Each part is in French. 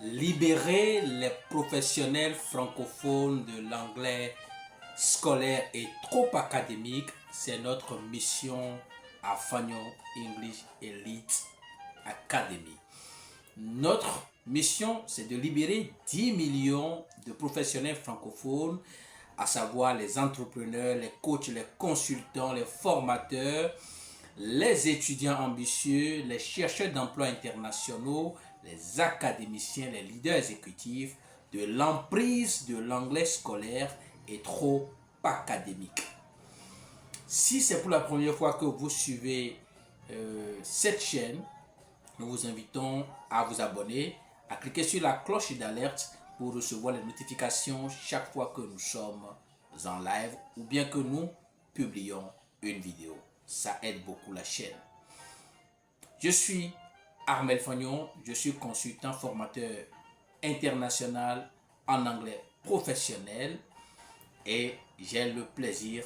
Libérer les professionnels francophones de l'anglais scolaire et trop académique, c'est notre mission à Fagnon English Elite Academy. Notre mission, c'est de libérer 10 millions de professionnels francophones, à savoir les entrepreneurs, les coachs, les consultants, les formateurs, les étudiants ambitieux, les chercheurs d'emploi internationaux, les académiciens, les leaders exécutifs de l'emprise de l'anglais scolaire et trop académique. Si c'est pour la première fois que vous suivez cette chaîne, nous vous invitons à vous abonner, à cliquer sur la cloche d'alerte pour recevoir les notifications chaque fois que nous sommes en live ou bien que nous publions une vidéo. Ça aide beaucoup la chaîne. Je suis Armel Fagnon, je suis consultant formateur international en anglais professionnel et j'ai le plaisir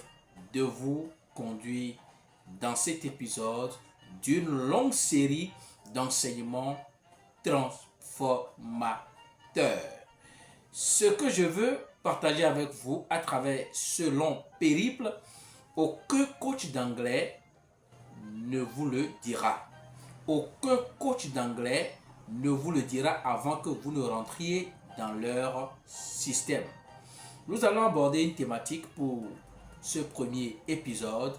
de vous conduire dans cet épisode d'une longue série d'enseignements transformateurs. Ce que je veux partager avec vous à travers ce long périple, aucun coach d'anglais ne vous le dira. Aucun coach d'anglais ne vous le dira avant que vous ne rentriez dans leur système. Nous allons aborder une thématique pour ce premier épisode,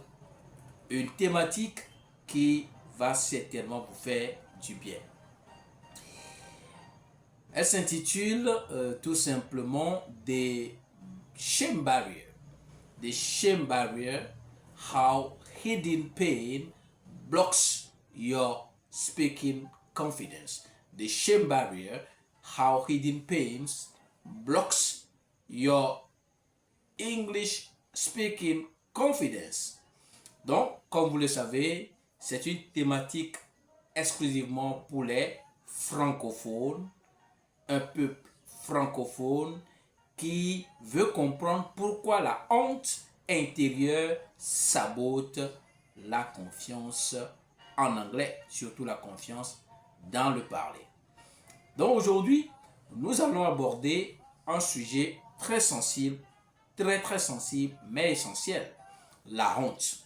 une thématique qui va certainement vous faire du bien. Elle s'intitule tout simplement des shame barriers. The shame barrier, how hidden pain blocks your speaking confidence. The shame barrier, how hidden pains blocks your English speaking confidence. Donc, comme vous le savez, c'est une thématique exclusivement pour les francophones, un peuple francophone qui veut comprendre pourquoi la honte intérieure sabote la confiance en anglais, surtout la confiance dans le parler. Donc aujourd'hui, nous allons aborder un sujet très sensible, très sensible, mais essentiel. La honte.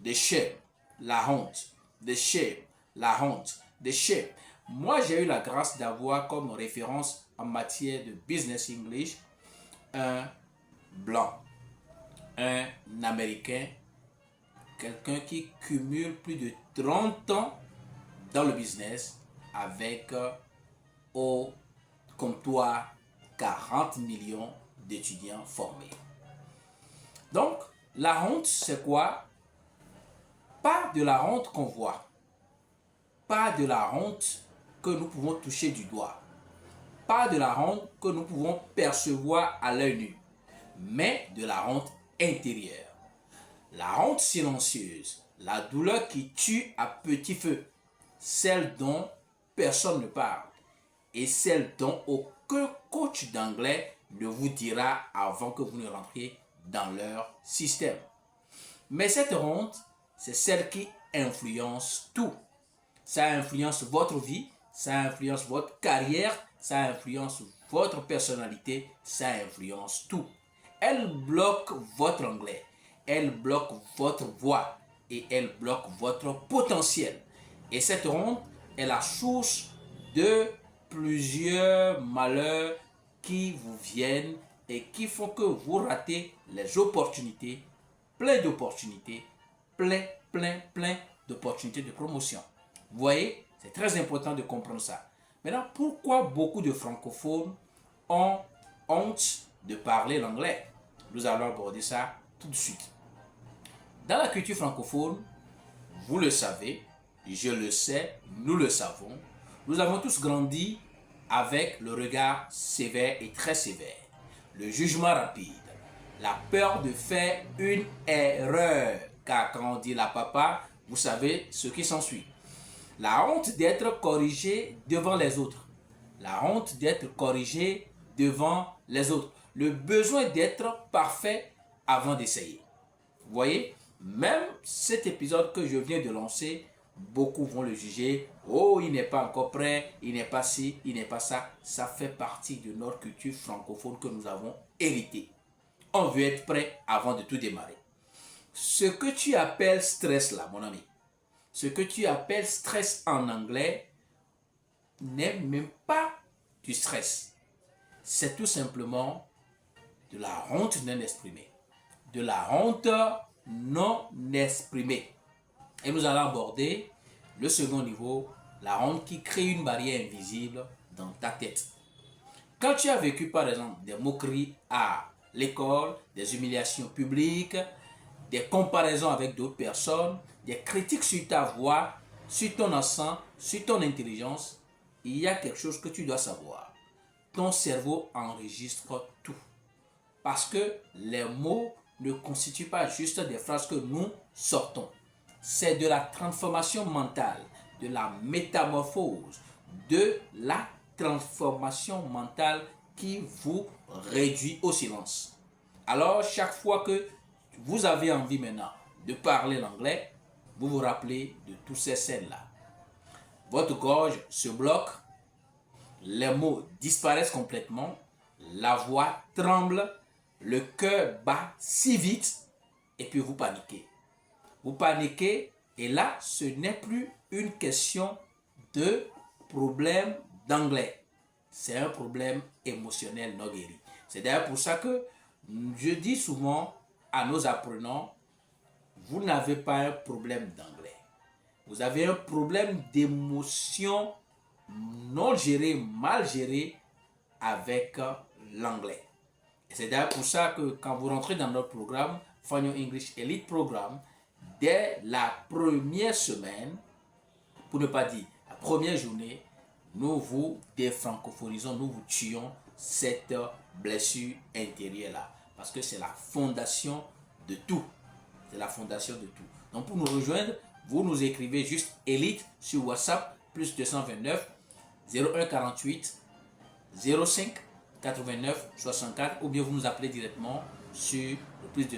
The shame. La honte. The shame. La honte. The shame. Moi, j'ai eu la grâce d'avoir comme référence en matière de business English un blanc, un américain, quelqu'un qui cumule plus de 30 ans dans le business avec au comptoir 40 millions d'étudiants formés. Donc, la honte, c'est quoi? Pas de la honte qu'on voit, pas de la honte que nous pouvons toucher du doigt, pas de la honte que nous pouvons percevoir à l'œil nu, mais de la honte intérieure. La honte silencieuse, la douleur qui tue à petit feu, celle dont personne ne parle et celle dont aucun coach d'anglais ne vous dira avant que vous ne rentriez dans leur système. Mais cette honte, c'est celle qui influence tout. Ça influence votre vie, ça influence votre carrière, ça influence votre personnalité, ça influence tout. Elle bloque votre anglais, elle bloque votre voix et elle bloque votre potentiel. Et cette honte est la source de plusieurs malheurs qui vous viennent et qui font que vous ratez les opportunités, plein d'opportunités, plein d'opportunités de promotion. Vous voyez, c'est très important de comprendre ça. Maintenant, pourquoi beaucoup de francophones ont honte de parler l'anglais? Nous allons aborder ça tout de suite. Dans la culture francophone, vous le savez, je le sais, nous le savons, nous avons tous grandi avec le regard sévère et très sévère, le jugement rapide, la peur de faire une erreur, car quand on dit la papa, vous savez ce qui s'ensuit. La honte d'être corrigé devant les autres. La honte d'être corrigé devant les autres. Le besoin d'être parfait avant d'essayer. Vous voyez, même cet épisode que je viens de lancer beaucoup vont le juger. Oh, il n'est pas encore prêt, il n'est pas ci, il n'est pas ça. Ça fait partie de notre culture francophone que nous avons héritée. On veut être prêt avant de tout démarrer. Ce que tu appelles stress là, mon ami, ce que tu appelles stress en anglais n'est même pas du stress. C'est tout simplement de la honte non exprimée. De la honte non exprimée. Et nous allons aborder le second niveau, la honte qui crée une barrière invisible dans ta tête. Quand tu as vécu par exemple des moqueries à l'école, des humiliations publiques, des comparaisons avec d'autres personnes, des critiques sur ta voix, sur ton accent, sur ton intelligence, il y a quelque chose que tu dois savoir. Ton cerveau enregistre tout. Parce que les mots ne constituent pas juste des phrases que nous sortons. C'est de la transformation mentale, de la métamorphose, de la transformation mentale qui vous réduit au silence. Alors, chaque fois que vous avez envie maintenant de parler l'anglais, vous vous rappelez de toutes ces scènes-là. Votre gorge se bloque, les mots disparaissent complètement, la voix tremble, le cœur bat si vite et puis vous paniquez. Vous paniquez et là, ce n'est plus une question de problème d'anglais. C'est un problème émotionnel non guéri. C'est d'ailleurs pour ça que je dis souvent à nos apprenants, vous n'avez pas un problème d'anglais. Vous avez un problème d'émotion non géré, mal géré avec l'anglais. C'est d'ailleurs pour ça que quand vous rentrez dans notre programme, Fanyo English Elite Programme, dès la première semaine, pour ne pas dire la première journée, nous vous défrancophonisons, nous vous tuons cette blessure intérieure-là. Parce que c'est la fondation de tout. C'est la fondation de tout. Donc pour nous rejoindre, vous nous écrivez juste Elite sur WhatsApp, plus 229 01 48 05 89 64, ou bien vous nous appelez directement sur le plus 229